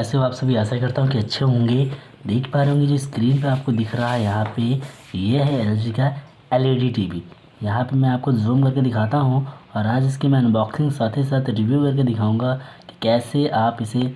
कैसे हो आप सभी। आशा करता हूँ कि अच्छे होंगे। देख पा रहे होंगे जो स्क्रीन पे आपको दिख रहा है यहाँ पे, ये है एलजी का एलईडी टीवी। यहाँ पे मैं आपको जूम करके दिखाता हूँ और आज इसकी मैं अनबॉक्सिंग साथ ही साथ रिव्यू करके दिखाऊंगा कि कैसे आप इसे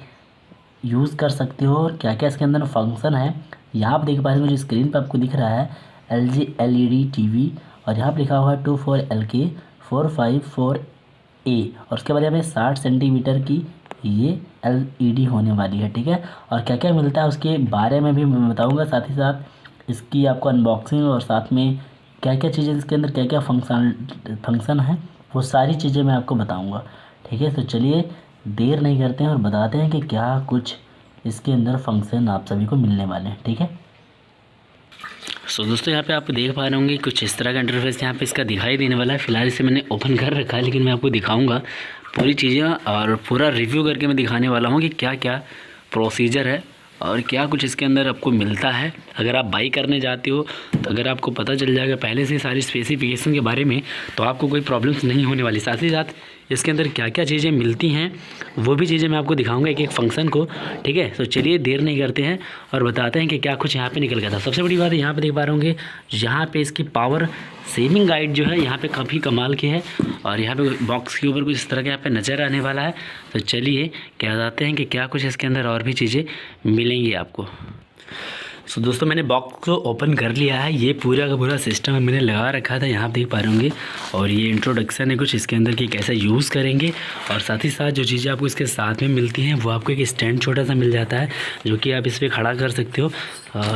यूज़ कर सकते हो और क्या क्या इसके अंदर फंक्शन है। यहाँ पर देख पा रहे होंगे जो स्क्रीन पर आपको दिख रहा है एलजी एलईडी टीवी और यहाँ पर लिखा हुआ है 24LK 454A और उसके बाद यहाँ पे 60 सेंटीमीटर की ये एलईडी होने वाली है। ठीक है, और क्या क्या मिलता है उसके बारे में भी मैं बताऊंगा, साथ ही साथ इसकी आपको अनबॉक्सिंग और साथ में क्या क्या चीज़ें इसके अंदर क्या क्या फंक्शन है वो सारी चीज़ें मैं आपको बताऊंगा। ठीक है, तो चलिए देर नहीं करते हैं और बताते हैं कि क्या कुछ इसके अंदर फंक्शन आप सभी को मिलने वाले हैं। ठीक है, दोस्तों यहाँ पे आप देख पा रहे होंगे कुछ इस तरह का इंटरफेस यहाँ पे इसका दिखाई देने वाला है। फिलहाल इसे मैंने ओपन कर रखा है, लेकिन मैं आपको दिखाऊंगा पूरी चीज़ें और पूरा रिव्यू करके मैं दिखाने वाला हूँ कि क्या क्या प्रोसीजर है और क्या कुछ इसके अंदर आपको मिलता है। अगर आप बाई करने जाते हो तो अगर आपको पता चल जाएगा पहले से सारी स्पेसिफिकेशन के बारे में तो आपको कोई प्रॉब्लम्स नहीं होने वाली। साथ ही साथ इसके अंदर क्या क्या चीज़ें मिलती हैं वो भी चीज़ें मैं आपको दिखाऊंगा एक एक फंक्शन को। ठीक है, तो चलिए देर नहीं करते हैं और बताते हैं कि क्या कुछ यहाँ पे निकल गया था। सबसे बड़ी बात है यहाँ पे देख पा रहे होंगे यहाँ पे इसकी पावर सेविंग गाइड जो है यहाँ पे काफ़ी कमाल की है और यहाँ पे बॉक्स के ऊपर कुछ इस तरह का यहाँ पे नज़र आने वाला है। तो चलिए क्या बताते हैं कि क्या कुछ इसके अंदर और भी चीज़ें मिलेंगी आपको। सो दोस्तों मैंने बॉक्स को ओपन कर लिया है। ये पूरा का पूरा सिस्टम मैंने लगा रखा था, यहाँ आप देख पा रहे होंगे। और ये इंट्रोडक्शन है कुछ इसके अंदर कि कैसे यूज़ करेंगे और साथ ही साथ जो चीज़ें आपको इसके साथ में मिलती हैं वो आपको एक स्टैंड छोटा सा मिल जाता है जो कि आप इस पर खड़ा कर सकते हो,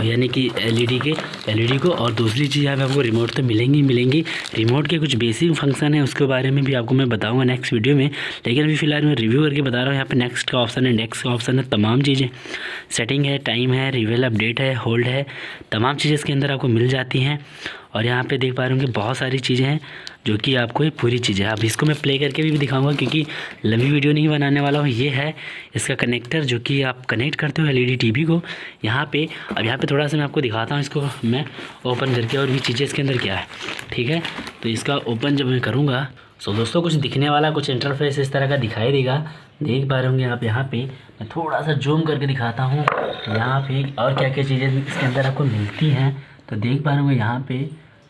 यानी कि एलईडी को। और दूसरी चीज़ यहाँ पे आपको रिमोट तो मिलेंगी। रिमोट के कुछ बेसिक फंक्शन है उसके बारे में भी आपको मैं बताऊँगा नेक्स्ट वीडियो में, लेकिन अभी फ़िलहाल मैं रिव्यू करके बता रहा हूँ। यहाँ पे नेक्स्ट का ऑप्शन है, नेक्स्ट का ऑप्शन है, तमाम चीज़ें सेटिंग है, टाइम है, रिवेल अपडेट है, होल्ड है, तमाम चीज़ें इसके अंदर आपको मिल जाती हैं। और यहाँ पे देख पा रहे होंगे बहुत सारी चीज़ें हैं जो कि आपको ये पूरी चीज़ें अब इसको मैं प्ले करके भी दिखाऊंगा क्योंकि लंबी वीडियो नहीं बनाने वाला हूँ। ये है इसका कनेक्टर जो कि आप कनेक्ट करते हो एलईडी टीवी को यहाँ पे। अब यहाँ पे थोड़ा सा मैं आपको दिखाता हूँ इसको मैं ओपन करके और भी चीज़ें इसके अंदर क्या है। ठीक है, तो इसका ओपन जब मैं करूँगा सो दोस्तों कुछ दिखने वाला कुछ इंटरफेस इस तरह का दिखाई देगा। देख पा रहे होंगे आप यहाँ पे, मैं थोड़ा सा जूम करके दिखाता हूँ यहाँ पे और क्या क्या चीज़ें इसके अंदर आपको मिलती हैं। तो देख पा रहे होंगे यहाँ पे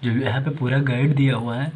जो यहाँ पे पूरा गाइड दिया हुआ है।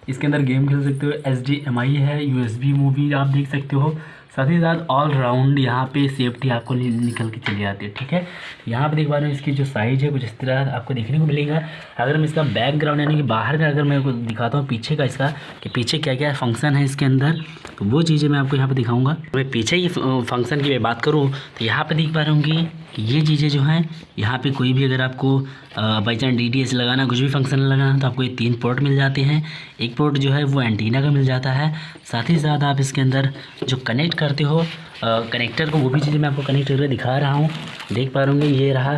इसके अंदर गेम खेल सकते हो, HDMI है, USB मूवी आप देख सकते हो, साथ ही साथ ऑल राउंड यहाँ पे सेफ्टी आपको निकल के चली आती है। ठीक है, यहाँ पे देख पा रहे हो इसकी जो साइज है कुछ इस तरह आपको देखने को मिलेगा। अगर मैं इसका बैकग्राउंड यानी कि बाहर का अगर मैं आपको दिखाता हूँ पीछे का इसका कि पीछे क्या क्या फंक्शन है इसके अंदर, तो वो चीज़ें मैं आपको यहाँ पे दिखाऊंगा। मैं पीछे ही फंक्शन की बात करूँ तो यहाँ पे देख पा रहे होंगे कि ये चीज़ें जो हैं यहाँ पे कोई भी अगर आपको बाई चांस DTH लगाना, कुछ भी फंक्शन लगाना तो आपको ये 3 पोर्ट मिल जाते हैं। एक पोर्ट जो है वो एंटीना का मिल जाता है। साथ ही साथ आप इसके अंदर जो कनेक्ट करते हो कनेक्टर को, वो भी चीज़ें मैं आपको कनेक्ट करके दिखा रहा हूँ। देख पा रहे होंगे ये रहा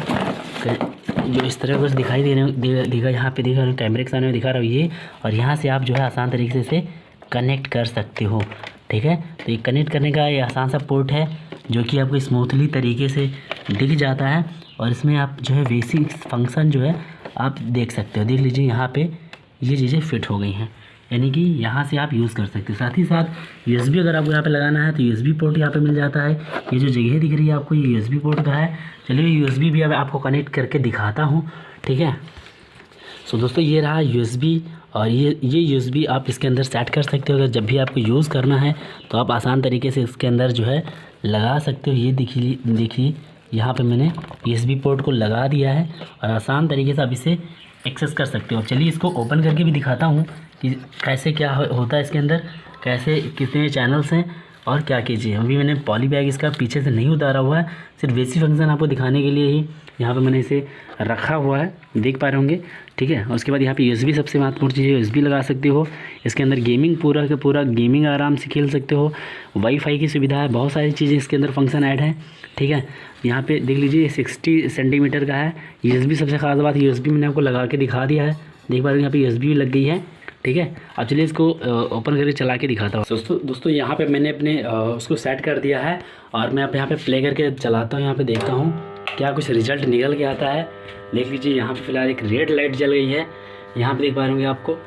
जो इस तरह कुछ दिखाई देगा यहाँ पे देखा कैमरे के सामने दिखा रहा हूँ ये, और यहाँ से आप जो है आसान तरीके से कनेक्ट कर सकते हो। ठीक है, तो ये कनेक्ट करने का ये आसान सा पोर्ट है जो कि आपको स्मूथली तरीके से दिख जाता है और इसमें आप जो है बेसिक फंक्शन जो है आप देख सकते हो। देख लीजिए यहाँ पे ये चीज़ें फिट हो गई हैं, यानी कि यहाँ से आप यूज़ कर सकते हो। साथ ही साथ USB अगर आपको यहाँ पे लगाना है तो USB पोर्ट यहाँ पे मिल जाता है। ये जो जगह दिख रही है आपको ये USB पोर्ट का है। चलिए USB भी अब आपको कनेक्ट करके दिखाता हूँ। ठीक है, सो दोस्तों ये रहा USB और ये USB आप इसके अंदर सेट कर सकते हो। अगर जब भी आपको यूज़ करना है तो आप आसान तरीके से इसके अंदर जो है लगा सकते हो। ये देखिए यहाँ पे मैंने USB पोर्ट को लगा दिया है और आसान तरीके से आप इसे एक्सेस कर सकते हो। चलिए इसको ओपन करके भी दिखाता हूँ कि कैसे क्या होता है इसके अंदर, कैसे कितने चैनल्स हैं और क्या कीजिए। अभी मैंने पॉली बैग इसका पीछे से नहीं उतारा हुआ है, सिर्फ बेसिक फंक्शन आपको दिखाने के लिए ही यहाँ पे मैंने इसे रखा हुआ है, देख पा रहे होंगे। ठीक है, उसके बाद यहाँ पे USB सबसे महत्वपूर्ण चीज़ है, USB लगा सकते हो। इसके अंदर गेमिंग पूरा का पूरा गेमिंग आराम से खेल सकते हो। वाईफाई की सुविधा है, बहुत सारी चीज़ें इसके अंदर फंक्शन ऐड है। ठीक है, यहाँ पे देख लीजिए 60 सेंटीमीटर का है। USB सबसे ख़ास बात USB मैंने आपको लगा के दिखा दिया है, देख पा रहे हो यहाँ पे USB भी लग गई है। ठीक है, अब चलिए इसको ओपन करके चला के दिखाता हूँ। दोस्तों यहाँ पे मैंने अपने उसको सेट कर दिया है और मैं यहाँ पे प्ले करके चलाता हूँ। यहाँ पे देखता हूँ क्या कुछ रिजल्ट निकल के आता है। देख लीजिए यहाँ पे फिलहाल एक रेड लाइट जल गई है। यहाँ पे देख पा रहे होंगे आपको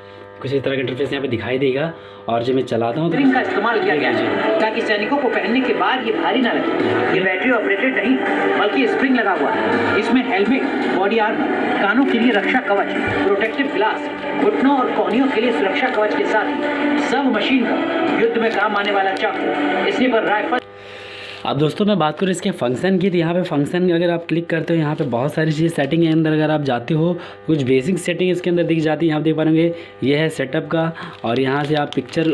कुछ इस तरह का इंटरफेस यहाँ पे दिखाई देगा। और जब मैं चलाता हूँ तो स्प्रिंग का इस्तेमाल किया गया है ताकि सैनिकों को पहनने के बाद ये भारी ना लगे। ये बैटरी ऑपरेटेड नहीं बल्कि स्प्रिंग लगा हुआ है। इसमें हेलमेट, बॉडी आर्मर, कानों के लिए रक्षा कवच, प्रोटेक्टिव ग्लास, घुटनों और कोहनियों के लिए सुरक्षा कवच के साथ ही सब मशीन का युद्ध में काम आने वाला चाकू, स्नाइपर राइफल। अब दोस्तों मैं बात करूँ इसके फंक्शन की, तो यहाँ पे फंक्शन अगर आप क्लिक करते हो यहाँ पे बहुत सारी चीज़ें सेटिंग के अंदर अगर आप जाते हो कुछ बेसिक सेटिंग इसके अंदर दिख जाती है। आप देख पाएंगे ये है सेटअप का, और यहाँ से आप पिक्चर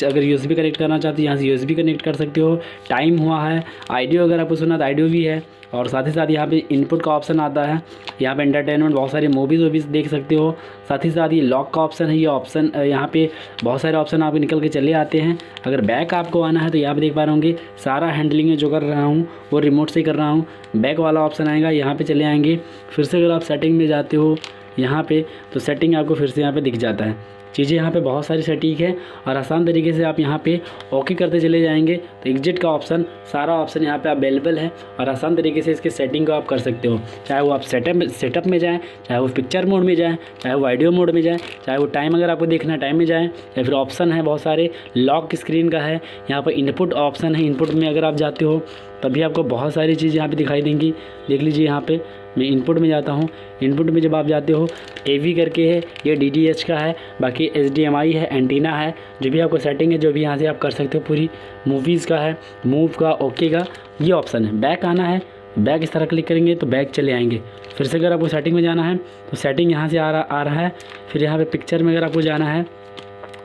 अगर यूएसबी कनेक्ट करना चाहते हो यहाँ से यूएसबी कनेक्ट कर सकते हो। टाइम हुआ है, ऑडियो अगर आपको सुना तो ऑडियो भी है, और साथ ही साथ यहाँ पे इनपुट का ऑप्शन आता है। यहाँ पे एंटरटेनमेंट बहुत सारी मूवीज़ देख सकते हो। साथ ही साथ ये लॉक का ऑप्शन है, ये ऑप्शन यहाँ पे बहुत सारे ऑप्शन आपको निकल के चले आते हैं। अगर बैक आपको आना है तो यहाँ पे देख पा रहे होंगे सारा हैंडलिंग जो कर रहा हूँ वो रिमोट से कर रहा हूँ। बैक वाला ऑप्शन आएगा, यहाँ पे चले आएंगे। फिर से अगर आप सेटिंग में जाते हो यहाँ पे तो सेटिंग आपको फिर से यहाँ पे दिख जाता है। चीज़ें यहाँ पे बहुत सारी सटीक है और आसान तरीके से आप यहाँ पे ओके करते चले जाएंगे तो एग्जिट का ऑप्शन, सारा ऑप्शन यहाँ पे अवेलेबल है और आसान तरीके से इसके सेटिंग को आप कर सकते हो। चाहे वो आप सेटअप में जाएँ, चाहे वो पिक्चर मोड में जाएँ, चाहे वो वीडियो मोड में जाएँ, चाहे वो टाइम अगर आपको देखना है टाइम में जाएँ, या फिर ऑप्शन है बहुत सारे लॉक स्क्रीन का है। यहाँ पर इनपुट ऑप्शन है, इनपुट में अगर आप जाते हो तभी आपको बहुत सारी चीज़ यहाँ पे दिखाई देंगी। देख लीजिए यहाँ पे मैं इनपुट में जाता हूँ। इनपुट में जब आप जाते हो AV करके है, ये DTH का है, बाकी HDMI है, एंटीना है, जो भी आपको सेटिंग है जो भी यहाँ से आप कर सकते हो पूरी। मूवीज़ का है, मूव का, ओके का, ये ऑप्शन है। बैक आना है, बैक इस तरह क्लिक करेंगे तो बैक चले आएंगे। फिर से अगर आपको सेटिंग में जाना है तो सेटिंग यहाँ से आ रहा है। फिर यहाँ पर पिक्चर में अगर आपको जाना है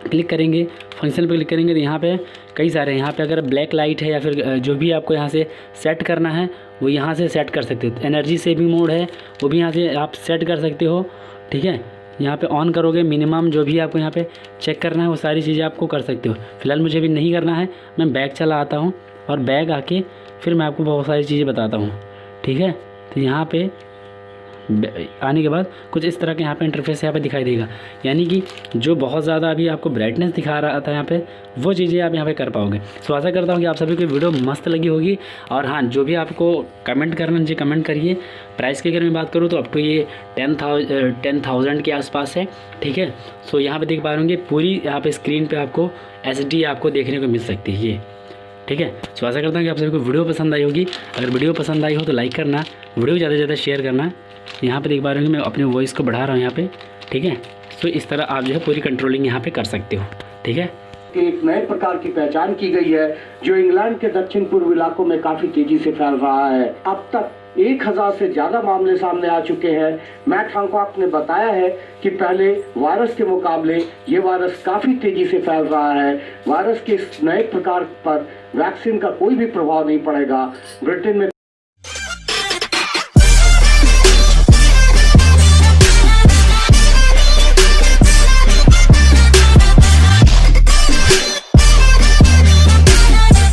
क्लिक करेंगे, फंक्शन पे क्लिक करेंगे तो यहाँ पे कई सारे यहाँ पे अगर ब्लैक लाइट है या फिर जो भी आपको यहाँ से सेट करना है वो यहाँ से सेट कर सकते हो। एनर्जी सेविंग मोड है वो भी यहाँ से आप सेट कर सकते हो, ठीक है। यहाँ पे ऑन करोगे मिनिमम जो भी आपको यहाँ पे चेक करना है वो सारी चीज़ें आपको कर सकते हो। फिलहाल मुझे अभी नहीं करना है, मैं बैक चला आता हूँ और बैक आके फिर मैं आपको बहुत सारी चीज़ें बताता हूँ, ठीक है। तो यहाँ पे आने के बाद कुछ इस तरह के यहाँ पे इंटरफेस यहाँ पे दिखाई देगा, यानी कि जो बहुत ज़्यादा अभी आपको ब्राइटनेस दिखा रहा था यहाँ पे वो चीज़ें आप यहाँ पे कर पाओगे। सो आशा करता हूँ कि आप सभी को वीडियो मस्त लगी होगी। और हाँ, जो भी आपको कमेंट करना चाहिए कमेंट करिए। प्राइस की अगर मैं बात करूँ तो अप टू ये 10,000 के आसपास है, ठीक है। सो यहाँ पर देख पा रहे पूरी यहाँ पर स्क्रीन पर आपको HD आपको देखने को मिल सकती है ये, ठीक है। सो आशा करता हूँ कि आप सभी को वीडियो पसंद आई होगी। अगर वीडियो पसंद आई हो तो लाइक करना, वीडियो ज़्यादा से ज़्यादा शेयर करना। यहाँ पे देख पा रहे हो मैं अपने वॉइस को बढ़ा रहा हूँ यहाँ पे, ठीक है। तो इस तरह आप जो है पूरी कंट्रोलिंग यहाँ पे कर सकते हो, ठीक है। एक नए प्रकार की पहचान की गई है जो इंग्लैंड के दक्षिण पूर्व इलाकों में काफी तेजी से फैल रहा है। अब तक 1000 से ज्यादा मामले सामने आ चुके हैं। मैट हैनकॉक ने बताया है कि पहले वायरस के मुकाबले ये वायरस काफी तेजी से फैल रहा है। वायरस के इस नए प्रकार पर वैक्सीन का कोई भी प्रभाव नहीं पड़ेगा। ब्रिटेन में